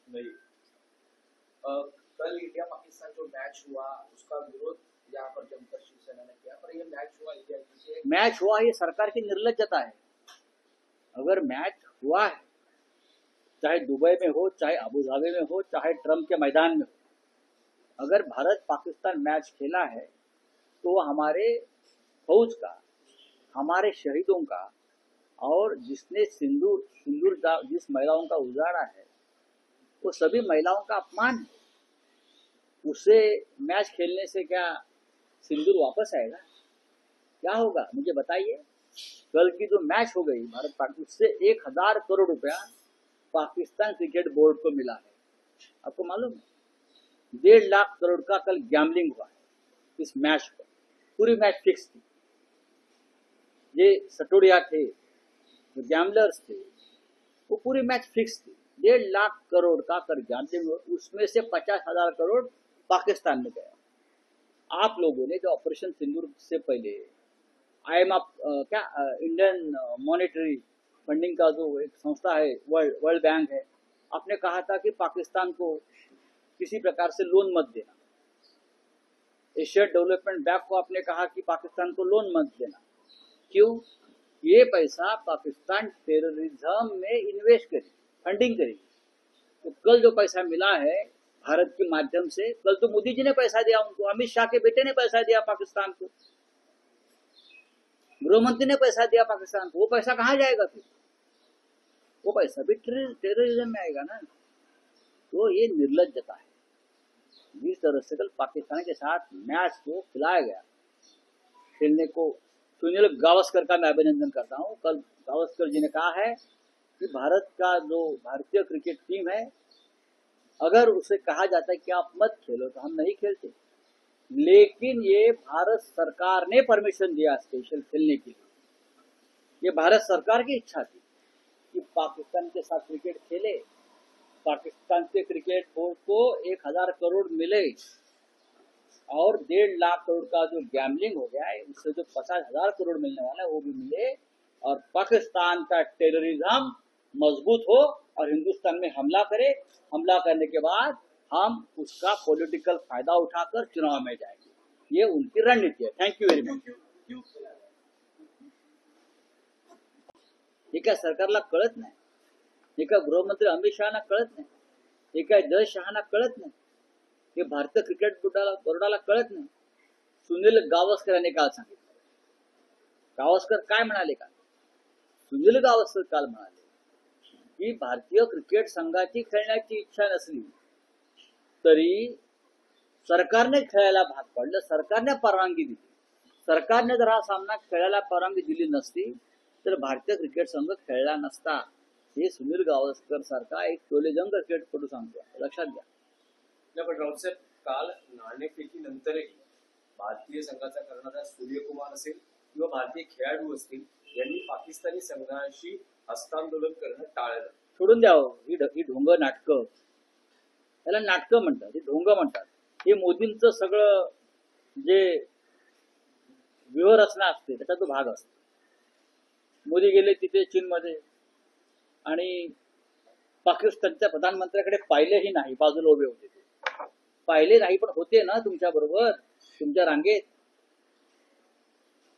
नहीं। कल इंडिया पाकिस्तान जो मैच हुआ उसका विरोध यहाँ पर जमकर शिवसेना ने किया, पर ये मैच हुआ इंडिया की मैच हुआ, ये सरकार की निर्लज्जता है। अगर मैच हुआ है, चाहे दुबई में हो, चाहे अबू धाबी में हो, चाहे ट्रम्प के मैदान में हो, अगर भारत पाकिस्तान मैच खेला है तो वो हमारे फौज का, हमारे शहीदों का, और जिसने सिंदूर सिंदूर जिस महिलाओं का उजाड़ा है वो सभी महिलाओं का अपमान है। उससे मैच खेलने से क्या सिंदूर वापस आएगा? क्या होगा मुझे बताइए। कल की जो मैच हो गई भारत पाकिस्तान, उससे 1000 करोड़ रुपया पाकिस्तान क्रिकेट बोर्ड को मिला है। आपको मालूम है? 1.5 लाख करोड़ का कल गैम्बलिंग हुआ है इस मैच पर। पूरी मैच फिक्स थी। ये सटोडिया थे, जो गैम्बलर्स थे, वो पूरी मैच फिक्स थी। 1.5 लाख करोड़ का कर गैम्बलिंग, उसमें से 50,000 करोड़ पाकिस्तान में गया। आप लोगों ने जो ऑपरेशन सिंदूर से पहले IMF क्या इंडियन मॉनेटरी फंडिंग का जो एक संस्था है, वर्ल्ड बैंक है, आपने कहा था कि पाकिस्तान को किसी प्रकार से लोन मत देना। एशिया डेवलपमेंट बैंक को आपने कहा कि पाकिस्तान को लोन मत देना। क्यों? ये पैसा पाकिस्तान टेररिज्म में इन्वेस्ट करेगी, फंडिंग करेगी। तो कल जो पैसा मिला है भारत के माध्यम से, कल तो मोदी जी ने पैसा दिया उनको, अमित शाह के बेटे ने पैसा दिया पाकिस्तान को, गृह मंत्री ने पैसा दिया पाकिस्तान को। वो पैसा कहाँ जाएगा फिर? वो पैसा भी टेररिज्म में आएगा ना। तो ये निर्लज्जता है। जिस तरह से कल पाकिस्तान के साथ मैच को खिलाया गया, खेलने को, सुनील गावस्कर का मैं अभिनंदन करता हूँ। कल गावस्कर जी ने कहा है कि भारत का जो भारतीय क्रिकेट टीम है, अगर उसे कहा जाता है कि आप मत खेलो तो हम नहीं खेलते, लेकिन ये भारत सरकार ने परमिशन दिया स्पेशल खेलने के लिए। ये भारत सरकार की इच्छा थी कि पाकिस्तान के साथ क्रिकेट खेले, पाकिस्तान के क्रिकेट बोर्ड को 1000 करोड़ मिले, और 1.5 लाख करोड़ का जो गैम्बलिंग हो गया है उससे जो 50,000 करोड़ मिलने वाला है वो भी मिले, और पाकिस्तान का टेररिज्म मजबूत हो और हिंदुस्तान में हमला करे। हमला करने के बाद हम उसका पॉलिटिकल फायदा उठाकर चुनाव में जाएंगे। ये उनकी रणनीति है। Thank you very much. हे काय सरकारला कळत नाही? हे काय गृहमंत्री अमित शहाना कळत नाही? हे काय जय शहाना कळत नाही? हे भारतीय क्रिकेट बोर्डाला कळत नाही? सुनील गावस्कर यांनी काल सांगितलं। गावस्कर काय म्हणाले का? सुनील गावस्कर काल म्हणाले की भारतीय क्रिकेट संघाची खेळण्याची इच्छा नसली तरी सरकारने खेळायला भाग पाडलं, सरकारने परवानगी दिली। सरकारने जर हा सामना खेळायला परवानगी दिली नसती तर भारतीय क्रिकेट संघ खेळला नसता। हे सुनील गावस्कर सारखा एक टोलेजंग क्रिकेटपटू सांगतो, लक्षात घ्या। पण राऊत साहेब, काल नाणेफेकीनंतरही भारतीय संघाचा कर्णधार सूर्यकुमार असेल किंवा भारतीय खेळाडू असतील यांनी पाकिस्तानी संघाशी हस्तांदोलन करणं टाळलं। सोडून द्यावं ही ढोंग नाटकं, त्याला नाटकं म्हणतात, ही ढोंग म्हणतात। हे मोदींचं सगळं जे व्यूहरचना असते त्याचा तो भाग असतो। मोदी गेले तिथे चीनमध्ये आणि पाकिस्तानच्या प्रधानमंत्र्याकडे पाहिलेही नाही, बाजूला उभे होते ते, पाहिले नाही पण होते ना तुमच्या बरोबर, तुमच्या रांगेत।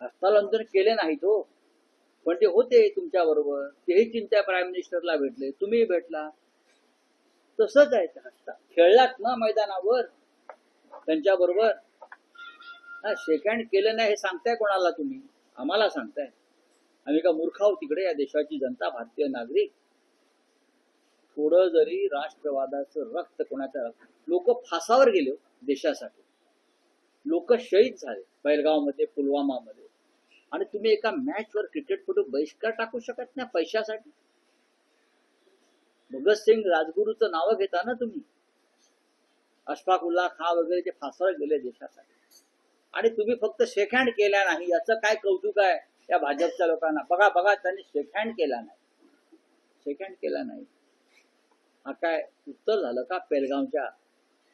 हस्तांदोलन केले नाही तो, पण ते होते तुमच्या बरोबर। तेही चीनच्या प्राईम मिनिस्टरला भेटले, तुम्ही भेटला। तसंच आहे, हस्ता खेळलात ना मैदानावर त्यांच्या बरोबर। शेक हँड केलं नाही हे सांगताय कोणाला तुम्ही? आम्हाला सांगताय। आम्ही का मूर्ख आहोत तिकडे? या देशाची जनता, भारतीय नागरिक, थोडं जरी राष्ट्रवादाचं रक्त कोणाच्या, लोक फासावर गेले देशासाठी, लोक शहीद झाले बेळगावमध्ये, पुलवामामध्ये, आणि तुम्ही एका मॅचवर क्रिकेटपटू बहिष्कार टाकू शकत नाही पैशासाठी? भगतसिंग, राजगुरूचं नाव घेता ना तुम्ही, अशफाकुल्ला खान वगैरे जे फासावर गेले देशासाठी, आणि तुम्ही फक्त शेक हँड केला नाही। याचं काय कौतुक आहे या भाजपच्या लोकांना? बघा बघा, त्यांनी शेक हँड केला नाही, शेक हँड केला नाही। हा काय उत्तर झालं का पेलगावच्या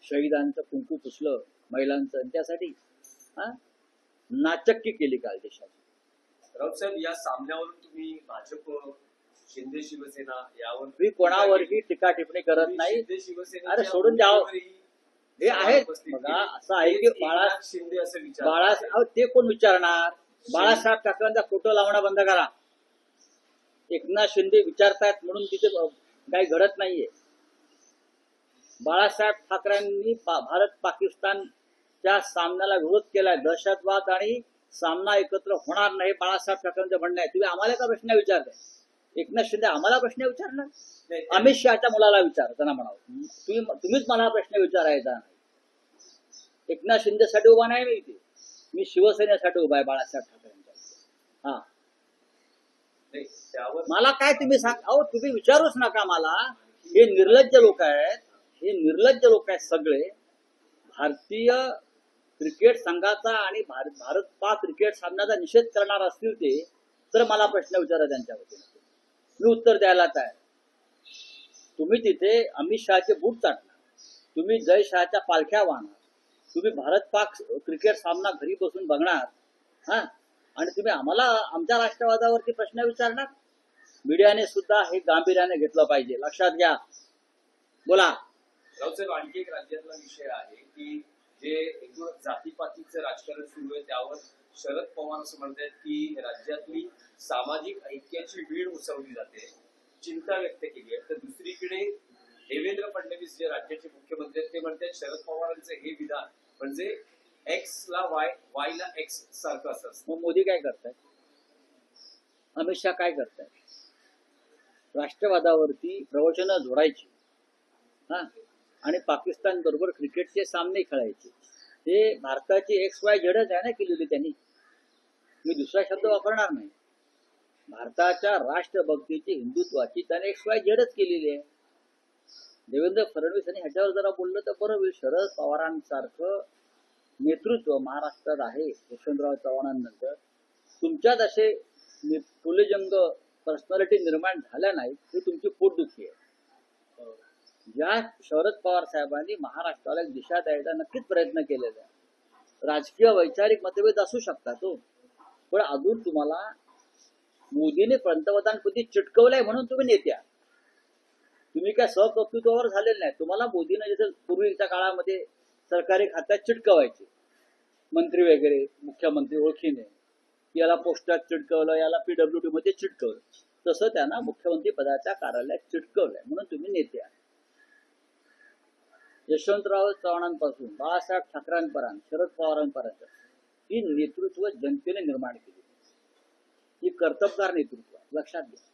शहीदांचं कुंकू पुसलं महिलांचं त्यासाठी? हा नाचक्की केली काल देशाची। राऊत साहेब, या सामन्यावरून तुम्ही भाजप शिंदे शिवसेना यावर मी कोणावरही टीका टिप्पणी करत नाही. शिंदे शिवसेनेच्या अरे सोडून द्यावं. उमेदवारीही हे आहेत उपस्थित बघा, केली. असं आहे की तेच एकनाथ शिंदे असं विचार ते कोण विचारणार? बाळासाहेब ठाकरेंचा फोटो लावणं बंद करा. एकनाथ शिंदे विचारतायत म्हणून तिथे काही घडत नाहीये. बाळासाहेब ठाकरेंनी भारत पाकिस्तानच्या सामन्याला विरोध केलाय. दहशतवाद आणि सामना एकत्र होणार नाही बाळासाहेब ठाकरेंचं म्हणणं आहे. तुम्ही आम्हाला का प्रश्न विचारताय? एकनाथ शिंदे आम्हाला प्रश्न विचारणार? अमित शहाच्या मुलाला विचार, त्यांना म्हणावं तुम्हीच मला प्रश्न विचारायचा नाही. एकनाथ शिंदेसाठी उभा नाही मी इथे, मी शिवसेनेसाठी उभा आहे बाळासाहेब ठाकरेंच्या. हा, मला काय तुम्ही सांग, अहो तुम्ही विचारूच नका मला. हे निर्लज्ज लोक आहेत, हे निर्लज्ज लोक आहेत सगळे. भारतीय क्रिकेट संघाचा आणि भारत पाक क्रिकेट सामन्याचा निषेध करणार असतील ते, तर मला प्रश्न विचारा त्यांच्या वतीने, मी उत्तर द्यायला तयार. तुम्ही तिथे अमित शहाचे बूट चाटणार, तुम्ही जय शहाच्या पालख्या वाहणार, तुम्ही भारत पाक क्रिकेट सामना घरी बसून बघणार, हा, आणि तुम्ही आम्हाला आमच्या राष्ट्रवादावरती प्रश्न विचारणार. मीडियाने सुद्धा हे गांभीर्याने घेतलं पाहिजे, लक्षात घ्या. बोला. राऊसाहेब, आणखी एक राज्यातला विषय आहे की जे एकूण जातीपातीचं राजकारण सुरू आहे त्यावर शरद पवार असं म्हणतात की राज्यातली सामाजिक ऐक्याची वीण उसवली जाते, चिंता व्यक्त केली आहे. तर दुसरीकडे देवेंद्र फडणवीस जे राज्याचे मुख्यमंत्री आहेत ते म्हणतात शरद पवारांचं हे विधान म्हणजे एक्स ला वाय ला एक्स सारखं असं असतं. मग मोदी काय करतायत? अमित शहा काय करतायत? राष्ट्रवादावरती प्रवचनं जोडायची, हा, आणि पाकिस्तान बरोबर क्रिकेटचे सामने खेळायचे. ते भारताची XY झेडच आहे ना केलेली त्यांनी, मी दुसरा शब्द वापरणार नाही. भारताच्या राष्ट्रभक्तीची, हिंदुत्वाची त्याने XY झेडच केलेली आहे. देवेंद्र फडणवीस यांनी ह्याच्यावर जरा बोललं तर बरं होईल. शरद पवारांसारखं नेतृत्व महाराष्ट्रात आहे यशवंतराव चव्हाणांनंतर. तुमच्यात असे तुल्यजंग पर्सनॅलिटी निर्माण झाल्या नाहीत, ही तुमची पोटदुखी आहे. ज्या शरद पवार साहेबांनी महाराष्ट्राला एक दिशा द्यायचा नक्कीच प्रयत्न केलेला आहे. राजकीय वैचारिक मतभेद असू शकतात तो, पण अजून तुम्हाला मोदीने पंतप्रधानपदी चिटकवलंय म्हणून तुम्ही नेत्या. तुम्ही काय सहकर्तृत्वावर झालेले नाही. तुम्हाला मोदीने जसं पूर्वीच्या काळामध्ये सरकारी खात्यात चिटकवायचे मंत्री वगैरे, मुख्यमंत्री ओळखीने, याला पोस्टात चिटकवलं, याला PWD मध्ये चिटकवलं, तसं त्यांना मुख्यमंत्री पदाच्या कार्यालयात चिटकवलंय म्हणून तुम्ही नेते आहे. यशवंतराव चव्हाणांपासून बाळासाहेब ठाकरेंपर्यंत, शरद पवारांपर्यंत ही नेतृत्व जनतेने निर्माण केली. ही कर्तबगार नेतृत्व आहे, लक्षात घ्या.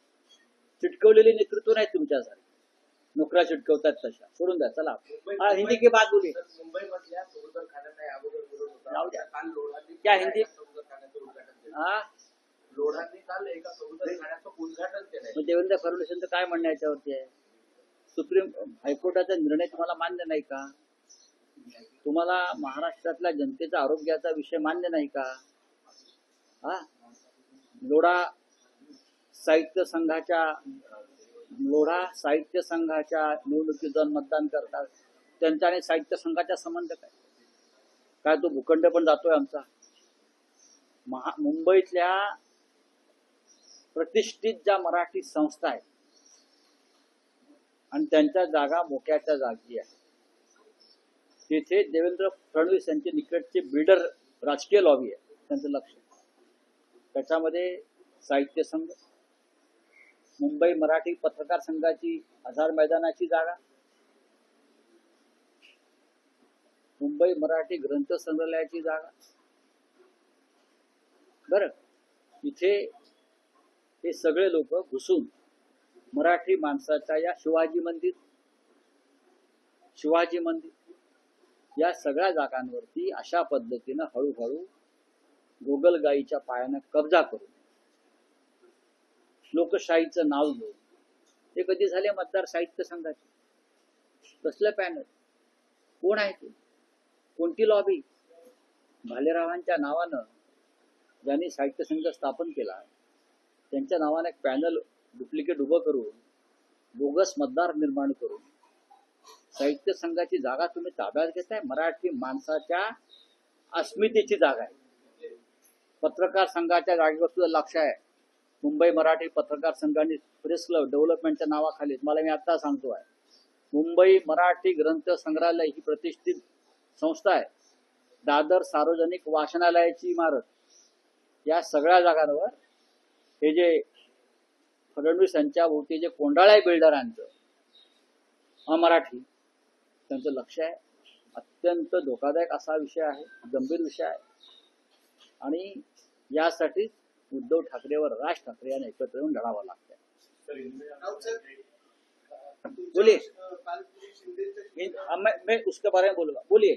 चिटकवलेले नेतृत्व नाही तुमच्यासारखे, नोकऱ्या चिटकवतात तशा. सोडून द्या, चला. हा, हिंदी की बात बोली. मुंबई मधल्या समुद्र खाण्याचा अगोदर विरोध होता. जाऊ द्या. काल लोढांनी क्या हिंदी? समुद्र खाण्याचं उद्घाटन केलं. हा, लोढांनी काल एका समुद्र खाण्याचं उद्घाटन केलंय. मग देवेंद्र फडणवीसांचं काय म्हणणं याच्यावरती आहे? सुप्रीम हायकोर्टाचा निर्णय तुम्हाला मान्य नाही का? तुम्हाला महाराष्ट्रातल्या जनतेच्या आरोग्याचा विषय मान्य नाही का? हा, लोढा साहित्य संघाच्या निवडणुकीत जाऊन मतदान करतात, त्यांचा आणि साहित्य संघाचा संबंध काय? काय तो भूखंड पण जातोय आमचा? मुंबईतल्या प्रतिष्ठित ज्या मराठी संस्था आहेत आणि त्यांच्या जागा मोक्याच्या जागी आहे, तिथे देवेंद्र फडणवीस यांचे निकटचे बिल्डर राजकीय लॉबी आहे, त्यांचं लक्ष. त्याच्यामध्ये साहित्य संघ, मुंबई मराठी पत्रकार संघाची आझाद मैदानाची जागा, मुंबई मराठी ग्रंथ संग्रहालयाची जागा. बरं, इथे हे सगळे लोक घुसून मराठी माणसाच्या या शिवाजी मंदिर या सगळ्या जागांवरती अशा पद्धतीनं हळूहळू गोगलगाईच्या पायानं कब्जा करून लोकशाहीचं नाव घेऊन ते कधी झाले मतदार साहित्य संघाचे. कसलं पॅनल, कोण आहे ते, कोणती लॉबी? भालेरावांच्या नावानं ज्यांनी साहित्य संघ स्थापन केला त्यांच्या नावाने एक पॅनल डुप्लिकेट उभं करून बोगस मतदार निर्माण करून साहित्य संघाची जागा तुम्ही ताब्यात घेताय. मराठी माणसाच्या अस्मितेची जागा आहे. पत्रकार संघाच्या जागेवर सुद्धा लक्ष आहे. मुंबई मराठी पत्रकार संघाने प्रेस क्लब डेव्हलपमेंटच्या नावाखाली, मला मी आता सांगतो आहे, मुंबई मराठी ग्रंथ संग्रहालय ही प्रतिष्ठित संस्था आहे. दादर सार्वजनिक वाचनालयाची इमारत, या सगळ्या जागांवर हे जे फडणवीस यांच्या भोवती जे कोंडाळा आहे बिल्डरांचं, अमराठी, त्यांचं लक्ष आहे. अत्यंत धोकादायक असा विषय आहे, गंभीर विषय आहे. आणि यासाठी उद्धव ठाकरेवर राज ठाकरे यांना एकत्र येऊन लढावं लागतं. बोलिए, मैं उसके बारे में बोलूंगा. बोलिए.